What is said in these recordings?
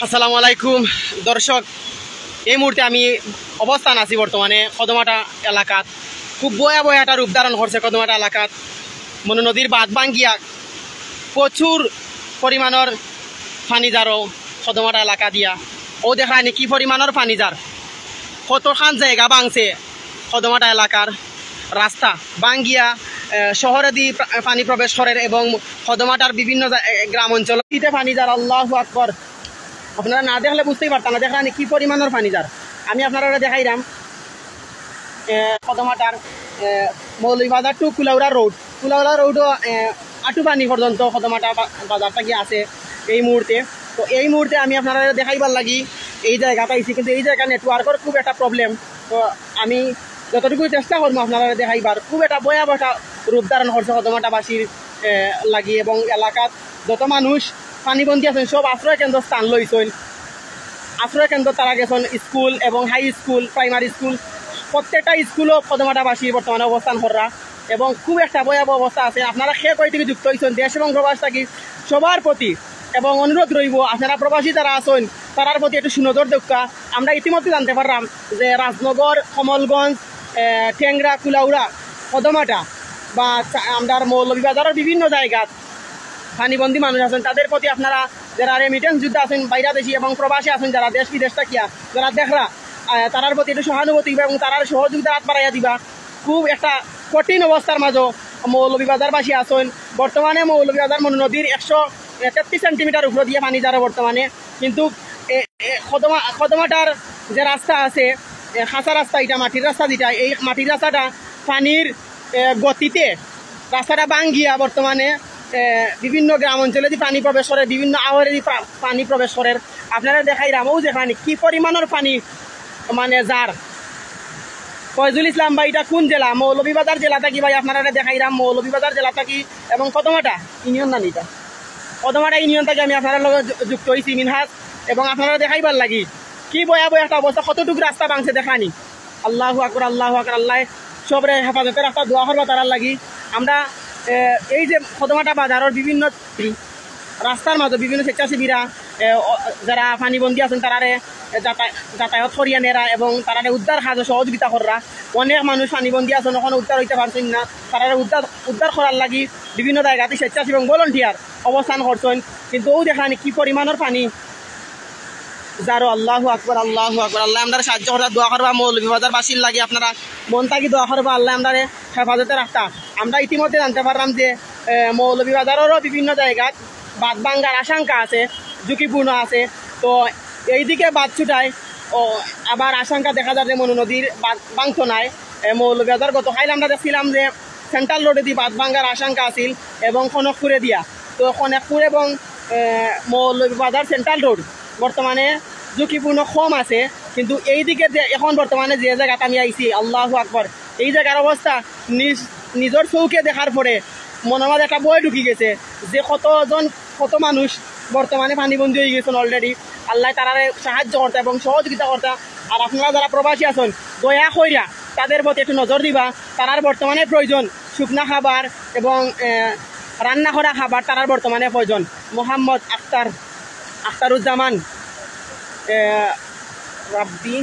আসসালামু আলাইকুম দর্শক, এই মুহূর্তে আমি অবস্থান আছি বর্তমানে কদমাটা এলাকাত। খুব ভয়াবহ একটা রূপ ধারণ করছে কদমাটা এলাকাত। মনু নদীর বাঁধ ভাঙ্গিয়া প্রচুর পরিমাণের পানি যারও কদমাটা এলাকা দিয়া ও দেখায়নি কি পরিমাণের পানি যার কতখান জায়গা ভাঙছে। কদমাটা এলাকার রাস্তা ভাঙ্গিয়া শহরে দিয়ে পানি প্রবেশ করে এবং কদমাটার বিভিন্ন গ্রাম অঞ্চল পানি যার। আল্লাহু আকবার। আপনারা না দেখলে বুঝতেই পারতাম না, দেখলাম কি পরিমাণের পানি যার। আমি আপনারা দেখাইলাম কদমাটার মৌলভীবাজার টু কুলাউড়া রোডও আটু পানি পর্যন্ত কদমাটা বাজারটা গিয়ে আছে এই মুহূর্তে। তো এই মুহূর্তে আমি আপনারা দেখাইবার লাগি এই জায়গা পাইছি, কিন্তু এই জায়গা নেটওয়ার্কের খুব একটা প্রবলেম। তো আমি যতটুকু চেষ্টা করবো আপনারা দেখাইবার। খুব একটা ভয়াবহ একটা রূপ ধারণ করছে কদমাটাবাসীর লাগি এবং এলাকাত যত মানুষ পানিবন্দী আছেন সব আশ্রয় কেন্দ্র স্থান লইছেন। আশ্রয় কেন্দ্র তারা গেছেন স্কুল এবং হাই স্কুল, প্রাইমারি স্কুল, প্রত্যেকটা স্কুলও কদমাটাবাসী বর্তমানে অবস্থান করা এবং খুব একটা ভয়াবহ অবস্থা আছে। আপনারা খেয়ে কই থেকে যুক্ত হয়েছেন দেশ এবং প্রবাস থাকি সবার প্রতি এবং অনুরোধ রইব আপনারা প্রবাসী যারা আছেন তারার প্রতি একটু সুনজর দেখা। আমরা ইতিমধ্যে জানতে পারলাম যে রাজনগর, কমলগঞ্জ, টেংরা, কুলাউড়া, কদমাটা বা আমরা মৌলভীবাজারের বিভিন্ন জায়গাত পানিবন্দী মানুষ আছেন তাদের প্রতি আপনারা যারা রেমিটেন্স যুদ্ধ আছেন বাইরে দেশি এবং প্রবাসী আছেন যারা দেশ বিদেশ থাকিয়া যারা দেখরা তারার প্রতি একটু সহানুভূতি এবং তারার সহযোগিতা হাত বাড়াইয়া দিবা। খুব একটা কঠিন অবস্থার মাঝে মৌলভীবাজারবাসী আছেন। বর্তমানে মৌলভীবাজার মনু নদীর 133 সেন্টিমিটার উপরে দিয়ে পানি যারা বর্তমানে, কিন্তু কদমাটার যে রাস্তা আছে খাঁচা রাস্তা, এটা মাটির রাস্তা, যেটা এই মাটির রাস্তাটা পানির গতিতে রাস্তাটা ভাঙ্গিয়া বর্তমানে বিভিন্ন গ্রাম অঞ্চলে যে পানি প্রবেশ করে, বিভিন্ন আওয়ারে পানি প্রবেশ করে। আপনারা দেখাই রামও যেখানে কি পরিমাণের পানি মানে যার। ফয়জুল ইসলাম ভাই, এটা কোন জেলা? মৌলভীবাজার জেলা থাকি ভাই। আপনারা দেখাইলাম মৌলভীবাজার জেলা থাকি এবং কদমাটা ইউনিয়ন না নিটা কদমাটা ইউনিয়ন থেকে আমি আপনার লগে যুক্ত হয়েছি মিনহাজ এবং আপনারা দেখাইবার লাগি কি ভয়াবহ একটা অবস্থা, কতটুকু রাস্তা ভাঙছে দেখানি। আল্লাহু আকবার, আল্লাহু আকবার। আল্লাহ সবরে হেফাজতের রাস্তা দোয়া করবা তারার লাগি। আমরা এই যে কদমাটা বাজারের বিভিন্ন রাস্তার মাঝে বিভিন্ন স্বেচ্ছাসেবীরা যারা পানিবন্দী আছেন তারারে যাতায়াত করিয়া নেরা এবং তারারে উদ্ধার কাজে সহযোগিতা করা। অনেক মানুষ পানিবন্দী আছেন ওখানে উদ্ধার হইতে পারছেন না, তারারে উদ্ধার করার লাগি বিভিন্ন জায়গাতে স্বেচ্ছাসেবী এবং ভলান্টিয়ার অবস্থান করছেন। কিন্তু ও দেখানি কি পরিমাণের পানি যারো। আল্লাহু আকবার, আল্লাহু আকবার। আল্লাহ আমরা সাহায্য করা দোয়া করবা মৌলভীবাজারবাসীর লাগি। আপনারা মন থাকি দোয়া করবা, আল্লাহ আমরা হেফাজতে রাখতা। আমরা ইতিমধ্যে জানতে পারলাম যে মৌলভীবাজারেরও বিভিন্ন জায়গায় বাঁধ ভাঙ্গার আশঙ্কা আছে, ঝুঁকিপূর্ণ আছে। তো এইদিকে বাঁধ ছুটায় ও আবার আশঙ্কা দেখা যায় যে মনু নদীর বাঁধ ভাঙতো নাই। মৌলভীবাজার গত কাল আমরা দেখছিলাম যে সেন্ট্রাল রোডে দিয়ে বাঁধ ভাঙ্গার আশঙ্কা আছিল এবং কনকপুরে দিয়া। তো কনকপুর এবং মৌলভীবাজার সেন্ট্রাল রোড বর্তমানে ঝুঁকিপূর্ণ কম আছে, কিন্তু এই দিকে যে এখন বর্তমানে যে জায়গাটা আমি আইছি, আল্লাহু আকবার, এই জায়গার অবস্থা নিজের চৌকে দেখার পরে মনের মাঝে একটা বই ঢুকি গেছে যে কত মানুষ বর্তমানে পানিবন্দী হয়ে গেছেন অলরেডি। আল্লাহ তারারে সাহায্য করতে এবং সহযোগিতা করতে। আর আপনারা যারা প্রবাসী আছেন দয়া কইরা তাদের প্রতি একটু নজর দিবা। তারার বর্তমানে প্রয়োজন শুকনা খাবার এবং রান্না করা খাবার, তারার বর্তমানে প্রয়োজন। মোহাম্মদ আখতারুজ্জামান রাব্বি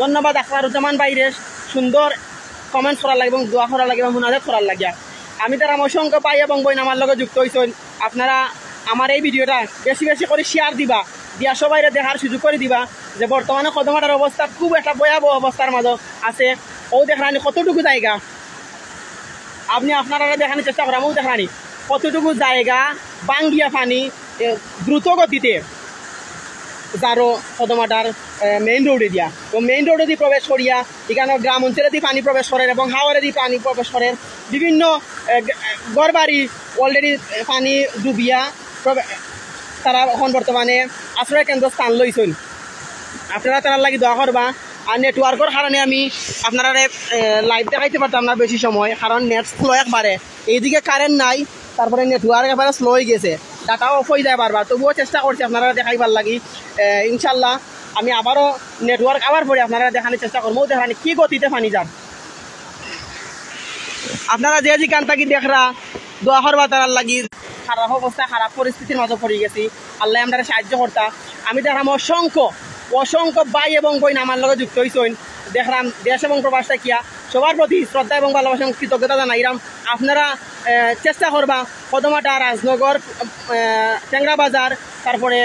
ধন্যবাদ আখতারুজ্জামান বাইরে সুন্দর কমেন্টস করার লাগে এবং দোয়া করার লাগে এবং মুনাজাত করার লাগে। আমি তারা অসংখ্য পাই এবং বইন আমার লগে যুক্ত হয়েছেন। আপনারা আমার এই ভিডিওটা বেশি বেশি করে শেয়ার দিবা, দিয়া সবাই দেখার সুযোগ করে দিবা যে বর্তমানে কদমাটার অবস্থা খুব একটা ভয়াবহ অবস্থার মাঝে আছে। ও দেখানি কতটুকু জায়গা আপনি আপনারা দেখানোর চেষ্টা করেন। আমিও দেখানি কতটুকু জায়গা ভাঙ্গিয়া পানি দ্রুত গতিতে যারো কদমাটার মেইন রোডে দিয়া। তো মেইন রোডে দিয়ে প্রবেশ করিয়া এখানে গ্রাম অঞ্চলে দিয়ে পানি প্রবেশ করে এবং হাওয়ারে দিয়ে পানি প্রবেশ করে। বিভিন্ন ঘরবাড়ি অলরেডি পানি ডুবিয়া তারা এখন বর্তমানে আশ্রয় কেন্দ্র স্থান লইছেন। আপনারা তার লাগি দোয়া করবা। আর নেটওয়ার্কের কারণে আমি আপনারা লাইভ দেখাইতে পারতাম না বেশি সময়, কারণ নেট স্লো একবারে। এইদিকে কারেন্ট নাই, তারপরে নেটওয়ার্ক এবারে স্লো হয়ে গেছে, ডাটাও অফ হয়ে যায় বারবার। তবুও চেষ্টা করছি আপনারা দেখাইবার লাগি। ইনশাল্লাহ আমি আবারও নেটওয়ার্ক আবার পরে আপনারা দেখানোর চেষ্টা করবো। দেখানি কি গতিতে পানি যান। আপনারা যে যেখান থাকি দেখরা দোয়া করবা তারার লাগি। খারাপ অবস্থা, খারাপ পরিস্থিতির মাঝে পড়ে গেছি। আল্লাহ আমরা সাহায্য করতা। আমি দেখলাম অসংখ্য ভাই এবং বোন আমার লগে যুক্ত হয়েছেন। দেখলাম দেশ এবং প্রবাস থাকিয়া সবার প্রতি শ্রদ্ধা এবং ভালোবাসা এবং কৃতজ্ঞতা জানাইলাম। আপনারা চেষ্টা করবা কদমাটা, রাজনগর, টেংরা বাজার, তারপরে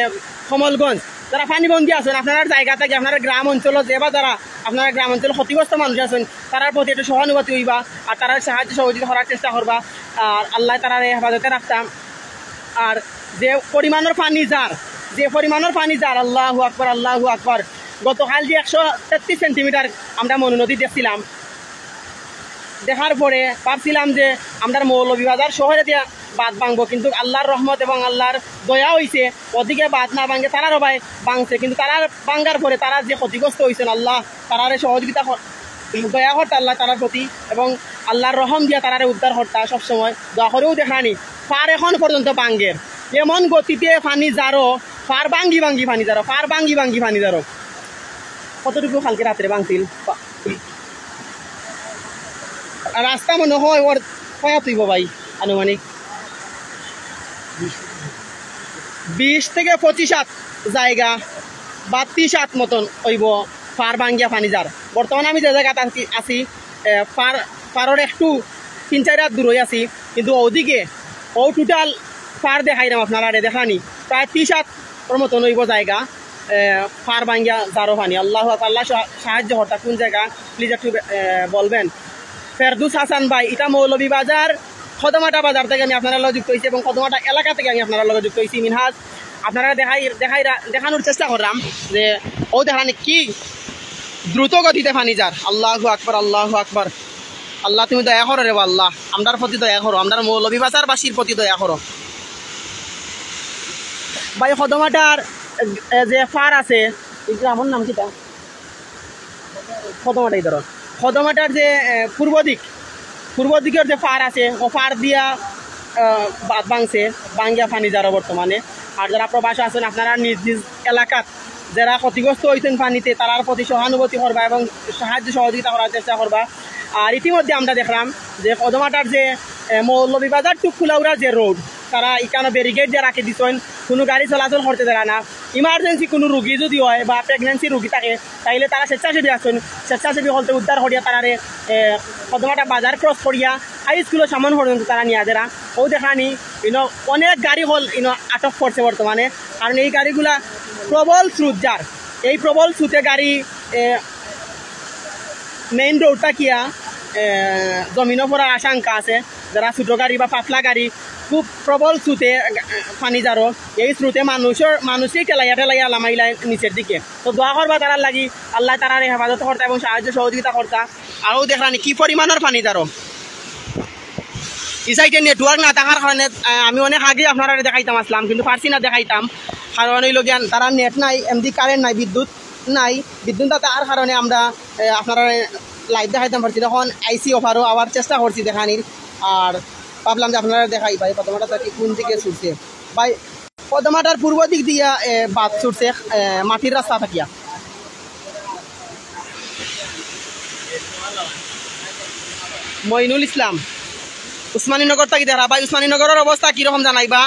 কমলগঞ্জ, যারা পানিবন্দী আছেন আপনার জায়গা থেকে আপনার গ্রাম অঞ্চলত যে বা যারা আপনার গ্রাম অঞ্চল ক্ষতিগ্রস্ত মানুষ আছেন তার প্রতি একটু সহানুভূতি হইবা আর তারা সাহায্য সহযোগিতা করার চেষ্টা করবা। আর আল্লাহ তারা হেফাজতে রাখতাম। আর যে পরিমাণের পানি যার আল্লাহু আকবার, গতকাল যে 133 সেন্টিমিটার আমরা মনু নদী দেখছিলাম। দেখার পরে ভাবছিলাম যে আমরা মৌলভীবাজার শহরে দিয়ে বাঁধ ভাঙবো, কিন্তু আল্লাহর রহমত এবং আল্লাহর দয়া হয়েছে ওদিকে বাঁধ না ভাঙে তারারও ভাঙছে। কিন্তু তারার ভাঙ্গার পরে তারা যে ক্ষতিগ্রস্ত হয়েছেন আল্লাহ তারারে সহযোগিতা দয়া করতে আল্লাহ তারার প্রতি, এবং আল্লাহর রহম দিয়া তারারে উদ্ধার করতা সবসময় দয়া করেও দেখানি। পার এখন পর্যন্ত ভাঙ্গের এমন গতিতে পানি যারো, পার ভাঙ্গি পানি যারো। কতটুকু কালকে রাত্রে ভাঙছিল রাস্তা মনে হয় ওর কয়া তুইব ভাই আনুমানিক 20 থেকে 25 হাত জায়গা বা 30 হাত মতন হইব পার ভাঙ্গিয়া পানি যার। বর্তমানে আমি যে জায়গাতে আছি পারর একটু 3-4 হাত দূর হয়ে আছি, কিন্তু ওদিকে টোটাল পার দেখাইলাম আপনারা দেখানি প্রায় 30 হাতর মতন হইব জায়গা পার ভাঙ্গিয়া যারও পানি। আল্লাহ সাহায্য হতা। কোন জায়গা প্লিজ একটু বলবেন। ফেরদুস হাসান ভাই, এটা মৌলভীবাজার কদমাটা বাজার থেকে আমি আপনারা লগে যুক্ত হয়েছি এবং কদমাটা এলাকা থেকে আমি আপনারা লগে যুক্ত হয়েছি। মিনহাজ, আপনারা দেখানোর চেষ্টা করলাম যে ও দেখানি কি দ্রুত গতিতে পানি যার। আল্লাহু আকবার। আল্লাহ তুমি দয়া করো রে আল্লাহ, আমরার প্রতি দয়া করো, আমরা মৌলভীবাজারবাসীর প্রতি দয়া করো ভাই। কদমাটার যে ফার আছে আমার নাম কিটা, কদমাটাই ধরো, কদমাটার যে পূর্ব দিকের যে ফার আছে ও ফার দিয়া বাঁধ ভাঙ্গিয়া পানি যারা বর্তমানে। আর যারা প্রবাসী আছেন আপনারা নিজ এলাকার যারা ক্ষতিগ্রস্ত হয়েছেন পানিতে তারার প্রতি সহানুভূতি করবা এবং সাহায্য সহযোগিতা করার চেষ্টা করবা। আর ইতিমধ্যে আমরা দেখলাম যে কদমাটার যে মৌলভীবাজার টু কুলাউড়ার যে রোড, তারা এখানে ব্যারিকেড দিয়ে রাখি দিচ্ছেন, কোনো গাড়ি চলাচল করতে দেয় না। ইমার্জেন্সি কোনো রুগী যদি হয় বা প্রেগনেন্সি রুগী থাকে তাইলে তারা স্বেচ্ছাসেবী আছেন, স্বেচ্ছাসেবী হলতে উদ্ধার করিয়া তারারে কদমাটা বাজার ক্রস করিয়া হাই স্কুলের সামান পর্যন্ত তারা নিয়ে যারা। ও দেখানি অনেক গাড়ি হল আটক করছে বর্তমানে, কারণ এই গাড়িগুলা প্রবল স্রোত যার, এই প্রবল স্রোতে গাড়ি মেইন রোডটা কিয়া জমিনও পড়ার আশঙ্কা আছে। যারা ছোটো গাড়ি বা পাতলা গাড়ি খুব প্রবল স্রোতে পানি যারো, এই স্রোতে মানুষই ঠেলাইয়া লামাইলাই নিচের দিকে। তো দোয়া করবা তারার লাগি, আল্লাহ তারার হেফাজত করতা এবং সাহায্য সহযোগিতা করতা। আরও দেখলানি কি পরিমাণের পানি যারো। এই সাইডে নেটওয়ার্ক না থাকার কারণে আমি অনেক আগে আপনারা দেখাইতাম আসলাম, কিন্তু পারছি না দেখাইতাম, কারণ এই লোক তারা নেট নাই, এমনি কারেন্ট নাই, বিদ্যুৎ নাই। বিদ্যুৎ তার কারণে আমরা আপনারা লাইভ দেখাইতাম পারছি। তখন আইসি অফারও আবার চেষ্টা করছি দেখানির, আর ভাবলাম যে আপনারা দেখাই ভাই কদমাটা কি কোন দিকে ছুটছে। ভাই কদমাটার পূর্ব দিক দিয়া বাদ ছুটছে মাটির রাস্তা থাকিয়া। মইনুল ইসলাম, উসমানীনগর থাকি দেখা ভাই। উসমানীনগরের অবস্থা কীরকম জানাইবা,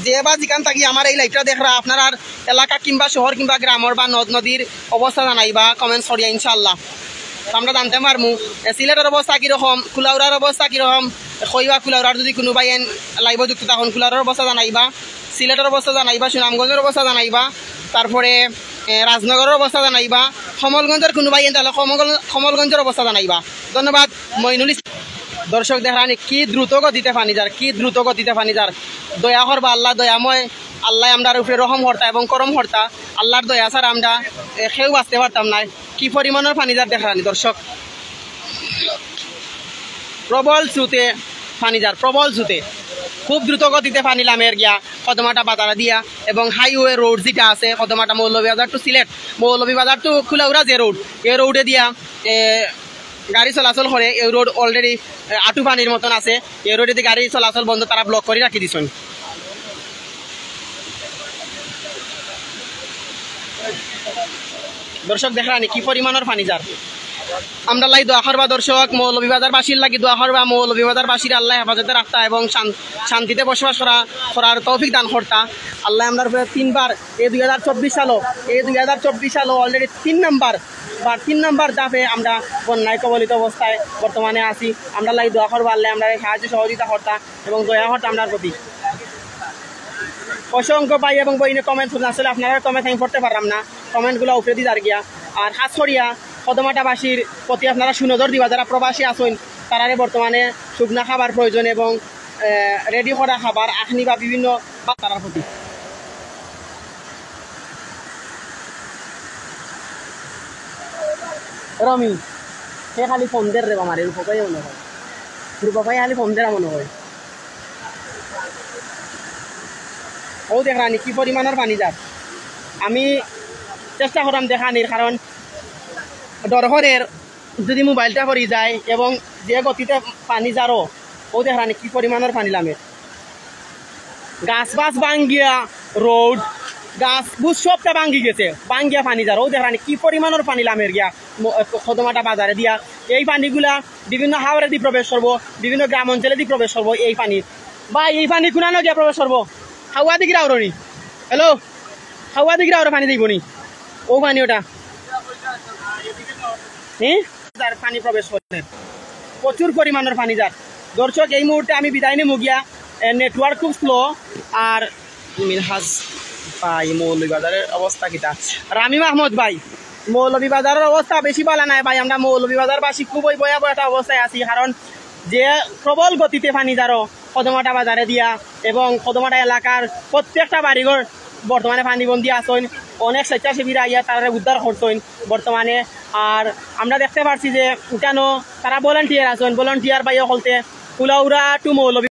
যে বা যেখান থাকি আমার এই লাইভটা দেখরা আপনার এলাকা কিংবা শহর কিংবা গ্রামের বা নদ নদীর অবস্থা জানাইবা কমেন্টস করিয়া ইনশাল্লাহ আমরা জানতে পারমু। সিলেটের অবস্থা কীরকম, কুলাউড়ার অবস্থা কীরকম, কইবা কুলাউড়ার যদি কোনো ভাই লাইভ যুক্ত তখন কুলাউড়ার অবস্থা জানাইবা, সিলেটের অবস্থা জানাইবা, সুনামগঞ্জের অবস্থা জানাইবা, তারপরে রাজনগরের অবস্থা জানাইবা, কমলগঞ্জের কোনো ভাই তাহলে কমলগঞ্জের অবস্থা জানাইবা। ধন্যবাদ মইনুল। দর্শক দেখানি কি দ্রুত গতিতে পানি যার, দয়া করবা আল্লাহ দয়াময়, আল্লাহ আমরা উপরে রহম হর্তা এবং করম হর্তা। আল্লাহর দয়া ছাড়া আমরা খেয়েও বাঁচতে পারতাম না। কি পরিমাণের পানি যার দেখানি দর্শক, প্রবল স্রোতে পানি যার, প্রবল স্রোতে খুব দ্রুত গতিতে পানি লামের গিয়া কদমাটা বাজারা দিয়া। এবং হাইওয়ে রোড যেটা আছে কদমাটা মৌলভীবাজার টু সিলেট, মৌলভীবাজার টু কুলাউড়া যে রোড, এই রোডে দিয়া গাড়ি চলাচল করে। এই রোড অলরেডি আটু পানির মতন আছে, এই রোডে দিয়ে গাড়ি চলাচল বন্ধ, তারা ব্লক করে রাখি দিচ্ছেন। দর্শক দেখানি কি পরিমাণের পানি যার। আমরা লাই দোয়া করবা দর্শক, মৌলভীবাজারবাসীর লাগি দোয়া করবা, মৌলভীবাজারবাসীর আল্লাহ হেফাজতে রাখতা এবং শান্তিতে বসবাস করার তৌফিক দান করতা। আল্লাহ আমরা তিনবার এই 2024 সাল অলরেডি 3 নাম্বার দাফে আমরা বন্যায় কবলিত অবস্থায় বর্তমানে আছি। আমরা লাই দোয়া করবা, আল্লাহ আমরা সাহায্য সহযোগিতা করতা এবং দয়া করতা আপনার প্রতি। অসংখ্য ভাই এবং বইনে কমেন্ট শুনে আসলে আপনারা কমেন্ট আমি পড়তে পারলাম না, কমেন্টগুলো উপরে দিয়ে দাঁড় গিয়া। আর খাস করিয়া কদমাটাবাসীর প্রতি আপনারা সুনজর দিবা, যারা প্রবাসী আসুন তারারে বর্তমানে শুকনা খাবার প্রয়োজন এবং রেডি করা খাবার আখনি বা বিভিন্ন তারার প্রতি। রমি সে খালি ফোন দের রে আমার রূপকাই মনে হয়, রূপকাই খালি ফোন দেরা মনে হয়। ও দেখ রানি কি পরিমাণের পানি যার, আমি চেষ্টা করাম দেখানির, কারণ দরহরের যদি মোবাইলটা পরি যায় এবং যে গতিতে পানি যারও, ও দেখ রানি কি পরিমাণের পানি লামের। গাছ বাছ ভাঙ্গিয়া, রোড গাছ বুঝ সবটা ভাঙ্গি গেছে, ভাঙ্গিয়া পানি যার, ও দেখ রানি কি পরিমাণের পানি লামের গিয়া কদমাটা বাজারে দিয়া। এই পানিগুলা বিভিন্ন হাওড়ে দিয়ে প্রবেশ করবো, বিভিন্ন গ্রাম অঞ্চলে দিয়ে প্রবেশ করবো এই পানি। বা এই পানি কুনানো গিয়া প্রবেশ করবো হাওয়া দিকে রাউরি। হ্যালো, হাওয়া দিকে রাউরে পানি দিব নি, ও পানি ওটা হ্যাঁ পানি প্রবেশ করছে, প্রচুর পরিমাণের পানি যার। দর্শক এই মুহূর্তে আমি বিদায় নিয়ে মুগিয়া, নেটওয়ার্ক খুব স্লো। আর মিনহাজ ভাই মৌলভীবাজারের অবস্থা কিটা, রামি মাহমুদ ভাই মৌলভীবাজারের অবস্থা বেশি ভালো নাই ভাই। আমরা মৌলভীবাজারবাসী খুবই ভয়াবহ একটা অবস্থায় আছি, কারণ যে প্রবল গতিতে পানি যারো কদমাটা বাজারে দিয়া এবং কদমাটা এলাকার প্রত্যেকটা বাড়িঘর বর্তমানে পানিবন্দি আসেন। অনেক স্বেচ্ছাসেবীরা ইয়া তারা উদ্ধার করছেন বর্তমানে। আর আমরা দেখতে পাচ্ছি যে কেন তারা ভলান্টিয়ার আসেন, ভলান্টিয়ার বাইরে হলতে কুলাউড়া টু মৌলভী